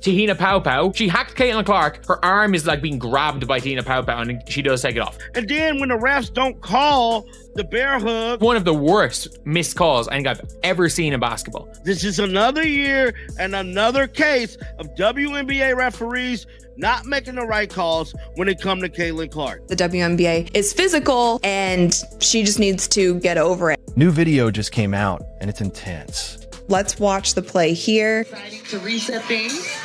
Tahina Paopao. She hacked Caitlin Clark. Her arm is like being grabbed by Tahina Paopao, and she does take it off. And then when the refs don't call the bear hug, one of the worst missed calls I think I've ever seen in basketball. This is another year and another case of WNBA referees not making the right calls when it comes to Caitlin Clark. The WNBA is physical, and she just needs to get over it. New video just came out, and it's intense. Let's watch the play here. To reset things.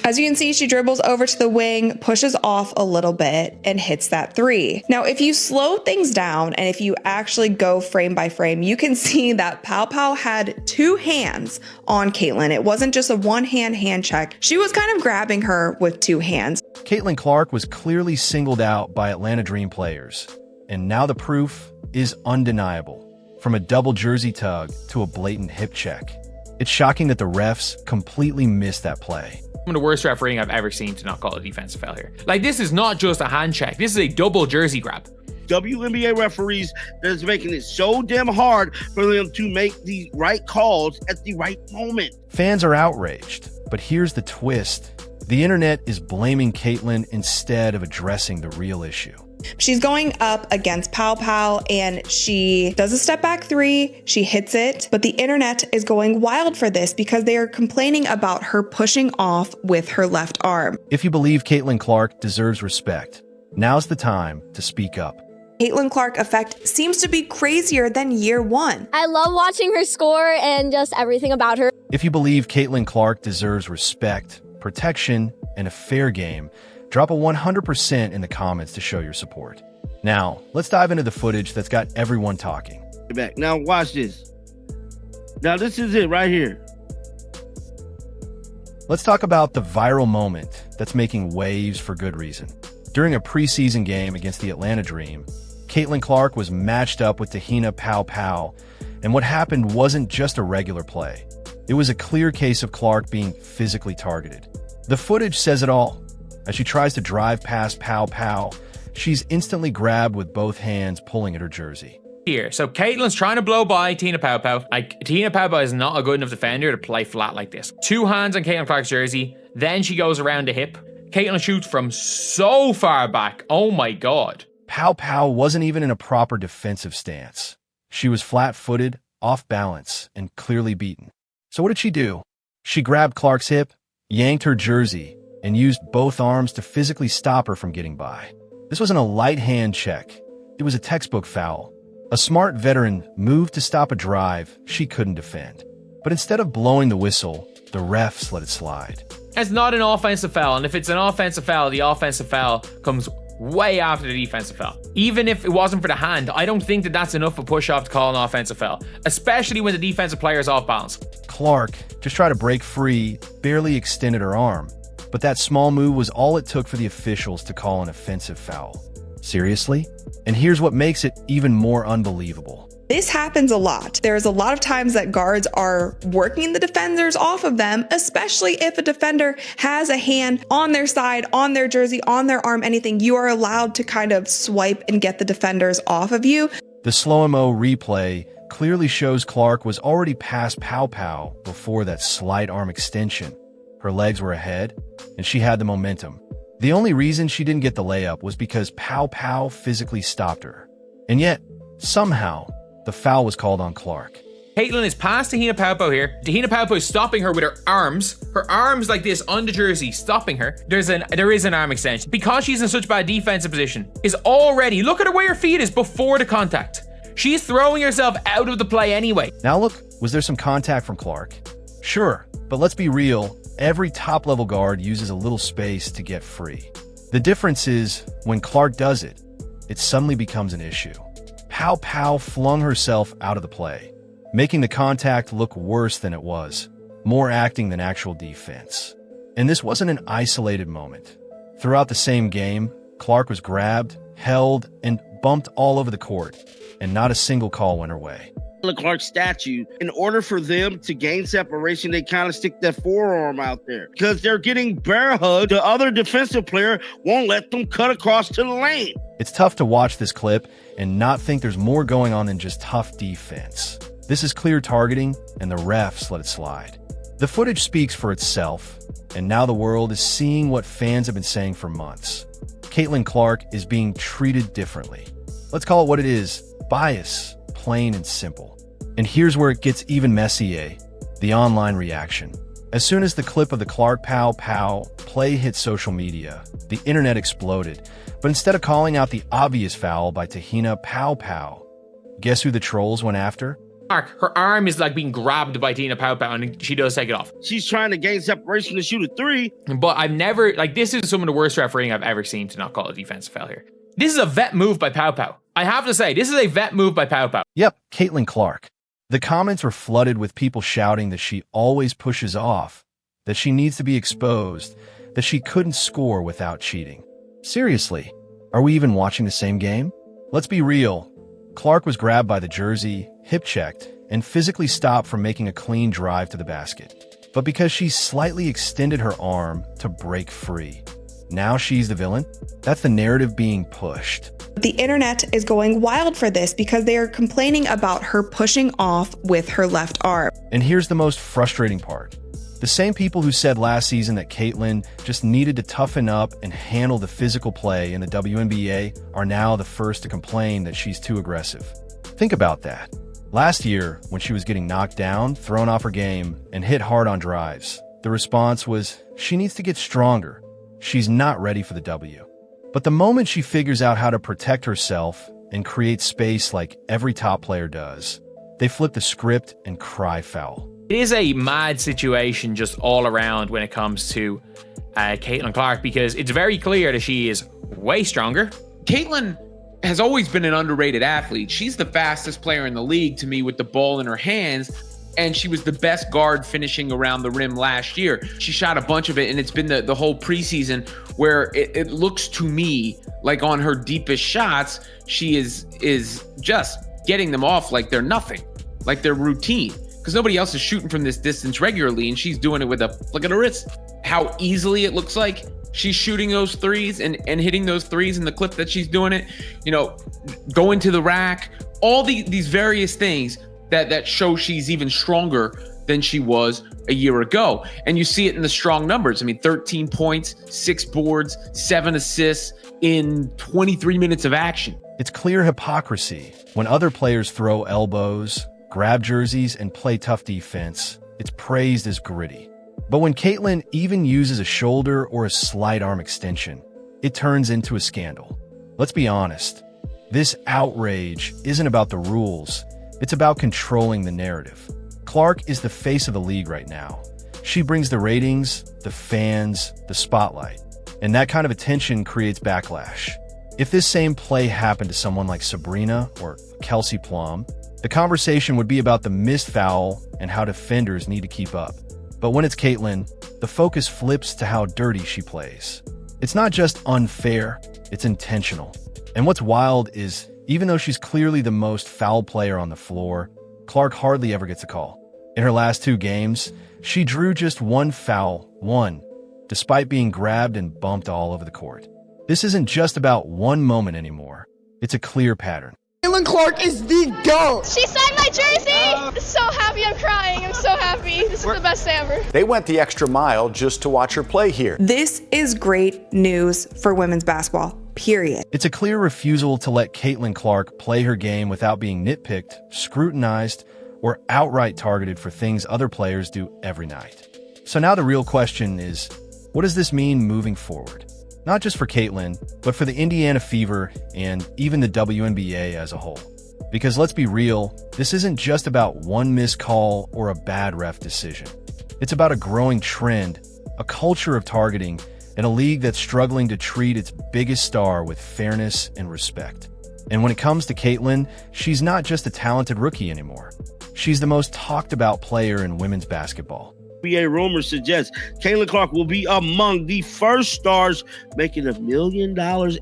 As you can see, she dribbles over to the wing, pushes off a little bit, and hits that three. Now, if you slow things down and if you actually go frame by frame, you can see that Paopao had two hands on Caitlin. It wasn't just a one-hand hand check. She was kind of grabbing her with two hands. Caitlin Clark was clearly singled out by Atlanta Dream players, and now the proof is undeniable. From a double jersey tug to a blatant hip check. It's shocking that the refs completely missed that play. One of the worst refereeing I've ever seen to not call a defensive foul here. Like, this is not just a hand check. This is a double jersey grab. WNBA referees that's making it so damn hard for them to make the right calls at the right moment. Fans are outraged, but here's the twist. The internet is blaming Caitlin instead of addressing the real issue. She's going up against Paopao, and she does a step back three. She hits it, but the internet is going wild for this because they are complaining about her pushing off with her left arm. If you believe Caitlin Clark deserves respect, now's the time to speak up. Caitlin Clark effect seems to be crazier than year one. I love watching her score and just everything about her. If you believe Caitlin Clark deserves respect, protection, and a fair game, drop a 100% in the comments to show your support. Now, let's dive into the footage that's got everyone talking. Back. Now watch this. Now this is it right here. Let's talk about the viral moment that's making waves for good reason. During a preseason game against the Atlanta Dream, Caitlin Clark was matched up with Tahina Paopao, and what happened wasn't just a regular play. It was a clear case of Clark being physically targeted. The footage says it all. As she tries to drive past Paopao, she's instantly grabbed with both hands, pulling at her jersey. Here, so Caitlin's trying to blow by Tahina Paopao. Like, Tahina Paopao is not a good enough defender to play flat like this. Two hands on Caitlin Clark's jersey, then she goes around the hip. Caitlin shoots from so far back. Oh my god. Paopao wasn't even in a proper defensive stance. She was flat-footed, off balance, and clearly beaten. So what did she do? She grabbed Clark's hip, yanked her jersey, and used both arms to physically stop her from getting by. This wasn't a light hand check. It was a textbook foul. A smart veteran moved to stop a drive she couldn't defend. But instead of blowing the whistle, the refs let it slide. It's not an offensive foul, and if it's an offensive foul, the offensive foul comes way after the defensive foul. Even if it wasn't for the hand, I don't think that that's enough of a push-off to call an offensive foul, especially when the defensive player is off balance. Clark just tried to break free, barely extended her arm. But that small move was all it took for the officials to call an offensive foul. Seriously? And here's what makes it even more unbelievable. This happens a lot. There's a lot of times that guards are working the defenders off of them, especially if a defender has a hand on their side, on their jersey, on their arm, anything. You are allowed to kind of swipe and get the defenders off of you. The slow-mo replay clearly shows Clark was already past Paopao before that slight arm extension. Her legs were ahead, and she had the momentum. The only reason she didn't get the layup was because Paopao physically stopped her. And yet, somehow, the foul was called on Clark. Caitlin is past Tahina Paopao here. Tahina Paopao is stopping her with her arms. Her arms like this on the jersey, stopping her. There is an arm extension. Because she's in such bad defensive position, is already, look at her where her feet is before the contact. She's throwing herself out of the play anyway. Now look, was there some contact from Clark? Sure, but let's be real. Every top-level guard uses a little space to get free. The difference is, when Clark does it, it suddenly becomes an issue. Paopao flung herself out of the play, making the contact look worse than it was, more acting than actual defense. And this wasn't an isolated moment. Throughout the same game, Clark was grabbed, held, and bumped all over the court, and not a single call went her way. Clark statue, in order for them to gain separation, they kind of stick their forearm out there because they're getting bear hugged. The other defensive player won't let them cut across to the lane. It's tough to watch this clip and not think there's more going on than just tough defense. This is clear targeting, and the refs let it slide. The footage speaks for itself, and now the world is seeing what fans have been saying for months. Caitlin Clark is being treated differently. Let's call it what it is: bias, plain and simple. And here's where it gets even messier: the online reaction. As soon as the clip of the Clark Pow Pow play hit social media, the internet exploded. But instead of calling out the obvious foul by Tahina Pow Pow, guess who the trolls went after? Her arm is like being grabbed by Tina Pow Pow and she does take it off. She's trying to gain separation to shoot a three. But I've never, like, this is some of the worst refereeing I've ever seen to not call a defensive foul here. This is a vet move by Pow Pow. I have to say, this is a vet move by Pow Pow. Yep, Caitlin Clark. The comments were flooded with people shouting that she always pushes off, that she needs to be exposed, that she couldn't score without cheating. Seriously, are we even watching the same game? Let's be real. Clark was grabbed by the jersey, hip-checked, and physically stopped from making a clean drive to the basket. But because she slightly extended her arm to break free, now she's the villain? That's the narrative being pushed. The internet is going wild for this because they are complaining about her pushing off with her left arm. And here's the most frustrating part. The same people who said last season that Caitlin just needed to toughen up and handle the physical play in the WNBA are now the first to complain that she's too aggressive. Think about that. Last year, when she was getting knocked down, thrown off her game, and hit hard on drives, the response was, she needs to get stronger. She's not ready for the W. But the moment she figures out how to protect herself and create space like every top player does, they flip the script and cry foul. It is a mad situation just all around when it comes to Caitlin Clark, because it's very clear that she is way stronger. Caitlin has always been an underrated athlete. She's the fastest player in the league to me with the ball in her hands, and she was the best guard finishing around the rim last year. She shot a bunch of it, and it's been the whole preseason where it looks to me like on her deepest shots, she is just getting them off like they're nothing, like they're routine. Because nobody else is shooting from this distance regularly, and she's doing it with a flick of the wrist. How easily it looks like she's shooting those threes and hitting those threes in the clip that she's doing it, you know, going to the rack, all these various things that show she's even stronger than she was a year ago. And you see it in the strong numbers. I mean, 13 points, 6 boards, 7 assists in 23 minutes of action. It's clear hypocrisy. When other players throw elbows, grab jerseys, and play tough defense, it's praised as gritty. But when Caitlin even uses a shoulder or a slight arm extension, it turns into a scandal. Let's be honest. This outrage isn't about the rules. It's about controlling the narrative. Clark is the face of the league right now. She brings the ratings, the fans, the spotlight. And that kind of attention creates backlash. If this same play happened to someone like Sabrina or Kelsey Plum, the conversation would be about the missed foul and how defenders need to keep up. But when it's Caitlin, the focus flips to how dirty she plays. It's not just unfair, it's intentional. And what's wild is, even though she's clearly the most foul player on the floor, Clark hardly ever gets a call. In her last 2 games, she drew just 1 foul, despite being grabbed and bumped all over the court. This isn't just about one moment anymore. It's a clear pattern. Caitlin Clark is the GOAT! She signed my jersey! So happy, I'm crying. I'm so happy. This is the best day ever. They went the extra mile just to watch her play here. This is great news for women's basketball, period. It's a clear refusal to let Caitlin Clark play her game without being nitpicked, scrutinized, or outright targeted for things other players do every night. So now the real question is, what does this mean moving forward? Not just for Caitlin, but for the Indiana Fever and even the WNBA as a whole. Because let's be real, this isn't just about one missed call or a bad ref decision. It's about a growing trend, a culture of targeting, and a league that's struggling to treat its biggest star with fairness and respect. And when it comes to Caitlin, she's not just a talented rookie anymore. She's the most talked about player in women's basketball. NBA rumors suggest Caitlin Clark will be among the first stars making $1 million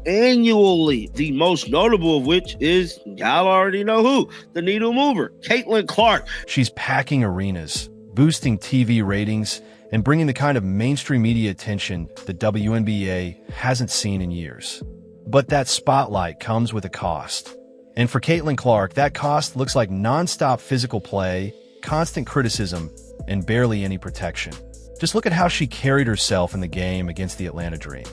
annually. The most notable of which is, y'all already know who, the needle mover, Caitlin Clark. She's packing arenas, boosting TV ratings, and bringing the kind of mainstream media attention the WNBA hasn't seen in years. But that spotlight comes with a cost. And for Caitlin Clark, that cost looks like nonstop physical play, constant criticism, and barely any protection. Just look at how she carried herself in the game against the Atlanta Dream.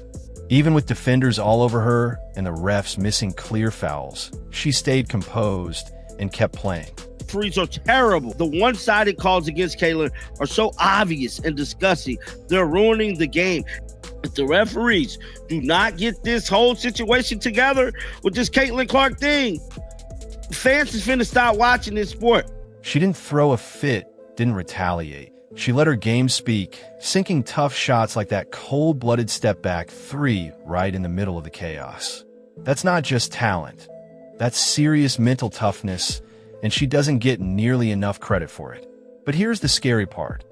Even with defenders all over her and the refs missing clear fouls, she stayed composed and kept playing. Referees are terrible. The one-sided calls against Caitlin are so obvious and disgusting. They're ruining the game. If the referees do not get this whole situation together with this Caitlin Clark thing, fans is finna stop watching this sport. She didn't throw a fit, didn't retaliate. She let her game speak, sinking tough shots like that cold-blooded step-back three right in the middle of the chaos. That's not just talent. That's serious mental toughness, and she doesn't get nearly enough credit for it. But here's the scary part.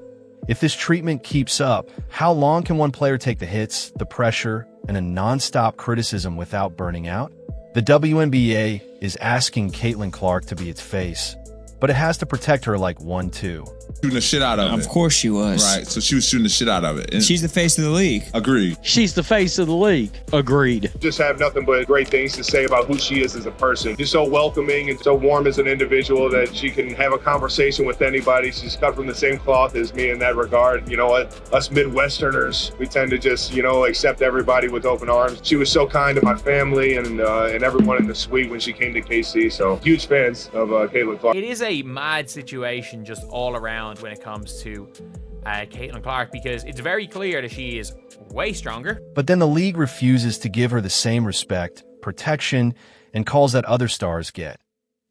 If this treatment keeps up, how long can one player take the hits, the pressure, and a non-stop criticism without burning out? The WNBA is asking Caitlin Clark to be its face, but it has to protect her like 1-2. Shooting the shit out of it. Of course she was. Right, so she was shooting the shit out of it. And she's the face of the league. Agreed. She's the face of the league. Agreed. Just have nothing but great things to say about who she is as a person. Just so welcoming and so warm as an individual that she can have a conversation with anybody. She's cut from the same cloth as me in that regard. You know what? Us Midwesterners, we tend to just, accept everybody with open arms. She was so kind to my family and everyone in the suite when she came to KC. So huge fans of Caitlin Clark. It is a mad situation just all around when it comes to Caitlin Clark, because it's very clear that she is way stronger. But then the league refuses to give her the same respect, protection, and calls that other stars get.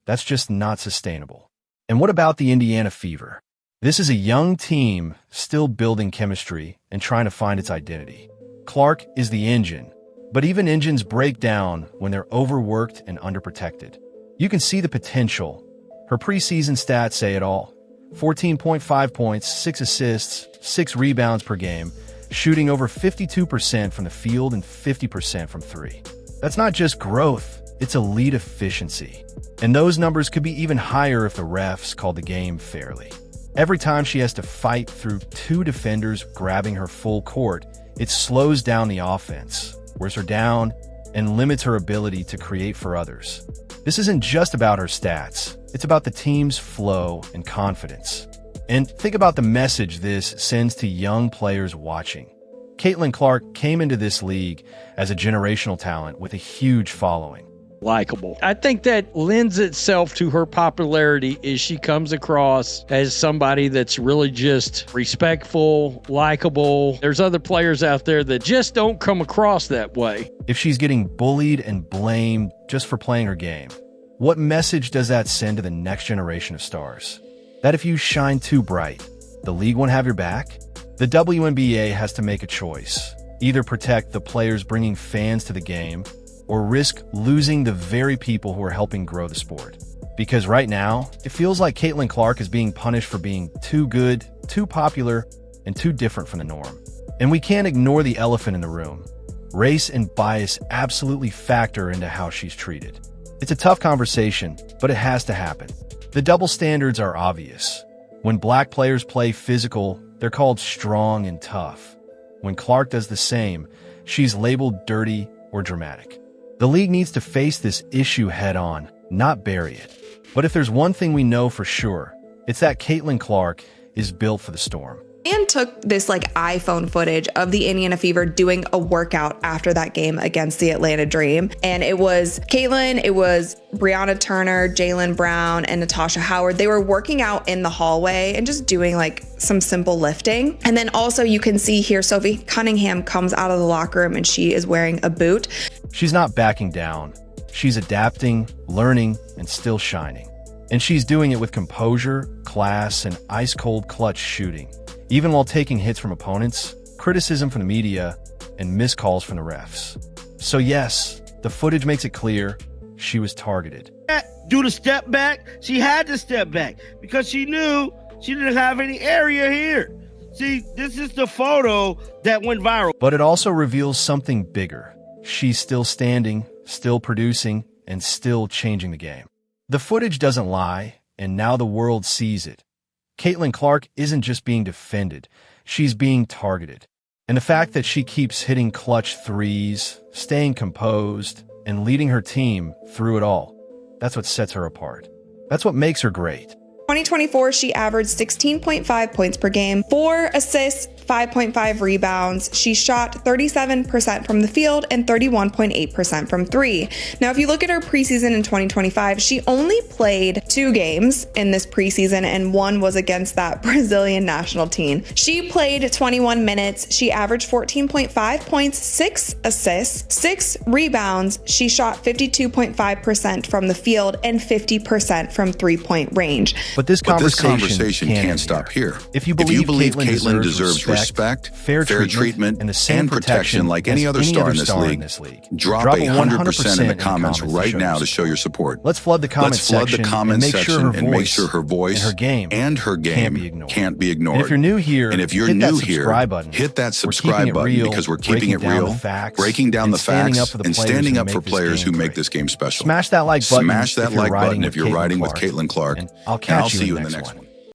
That's just not sustainable. And what about the Indiana Fever? This is a young team still building chemistry and trying to find its identity. Clark is the engine, but even engines break down when they're overworked and underprotected. You can see the potential. Her preseason stats say it all. 14.5 points, 6 assists, 6 rebounds per game, shooting over 52% from the field and 50% from three. That's not just growth, it's elite efficiency. And those numbers could be even higher if the refs called the game fairly. Every time she has to fight through 2 defenders grabbing her full court, it slows down the offense, wears her down, and limits her ability to create for others. This isn't just about her stats. It's about the team's flow and confidence. And think about the message this sends to young players watching. Caitlin Clark came into this league as a generational talent with a huge following. Likeable. I think that lends itself to her popularity as she comes across as somebody that's really just respectful, likable. There's other players out there that just don't come across that way. If she's getting bullied and blamed just for playing her game, what message does that send to the next generation of stars? That if you shine too bright, the league won't have your back? The WNBA has to make a choice. Either protect the players bringing fans to the game, or risk losing the very people who are helping grow the sport. Because right now, it feels like Caitlin Clark is being punished for being too good, too popular, and too different from the norm. And we can't ignore the elephant in the room. Race and bias absolutely factor into how she's treated. It's a tough conversation, but it has to happen. The double standards are obvious. When black players play physical, they're called strong and tough. When Clark does the same, she's labeled dirty or dramatic. The league needs to face this issue head-on, not bury it. But if there's one thing we know for sure, it's that Caitlin Clark is built for the storm. And took this iPhone footage of the Indiana Fever doing a workout after that game against the Atlanta Dream. And it was Caitlin, it was Brianna Turner, Jaylen Brown, and Natasha Howard. They were working out in the hallway and just doing some simple lifting. And then also you can see here, Sophie Cunningham comes out of the locker room and she is wearing a boot. She's not backing down. She's adapting, learning, and still shining. And she's doing it with composure, class, and ice-cold clutch shooting. Even while taking hits from opponents, criticism from the media, and missed calls from the refs. So yes, the footage makes it clear she was targeted. Do the step back? She had to step back because she knew she didn't have any area here. See, this is the photo that went viral. But it also reveals something bigger. She's still standing, still producing, and still changing the game. The footage doesn't lie, and now the world sees it. Caitlin Clark isn't just being defended, she's being targeted. And the fact that she keeps hitting clutch threes, staying composed, and leading her team through it all, that's what sets her apart. That's what makes her great. 2024, she averaged 16.5 points per game, 4 assists, 5.5 rebounds. She shot 37% from the field and 31.8% from three. Now, if you look at her preseason in 2025, she only played 2 games in this preseason, and one was against that Brazilian national team. She played 21 minutes. She averaged 14.5 points, 6 assists, 6 rebounds. She shot 52.5% from the field and 50% from three-point range. But this conversation can't stop here. If you believe Caitlin deserves respect, fair treatment, and the same protection like any other star in this league, drop 100% in the comments right now to show your support. Let's flood the comment section and make sure her voice and her game can't be ignored. And if you're new here, hit that subscribe button because we're keeping it real, breaking down the facts, and standing up for players who make this game special. Smash that like button if you're riding with Caitlin Clark, and I'll see you in the next one.